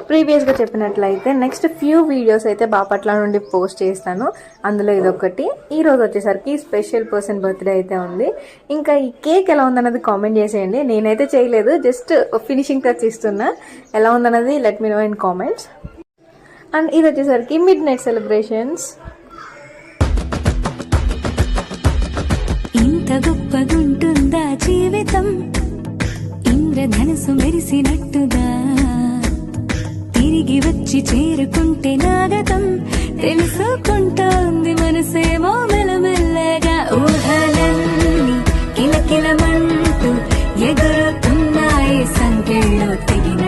ప్రీవియస్గా చెప్పినట్లయితే next few videos అయితే బాపట్ల నుండి పోస్ట్ చేస్తాను. అందులో ఇదొకటి. ఈరోజు వచ్చేసరికి స్పెషల్ పర్సన్ బర్త్డే అయితే ఉంది. ఇంకా ఈ కేక్ ఎలా ఉందన్నది కామెంట్ చేసేయండి. నేనైతే చేయలేదు, జస్ట్ ఫినిషింగ్ టచ్ ఇస్తున్నా. ఎలా ఉందన్నది let me know in comments. And ఇది వచ్చేసరికి మిడ్ నైట్ సెలబ్రేషన్స్. ఇంత గొప్పగుంటుందా జీవితం, ఇంద్రధనుసు మెరిసినట్టుగా తిరిగి వచ్చి చేరుకుంటే నాగతం, తెలుసుకుంటోంది మనసేమో మెల్లమెల్లగా. ఊహలన్నీ కిలకిలమంటూ ఎగురుతున్నాయి సంఖ్యలో తెగిన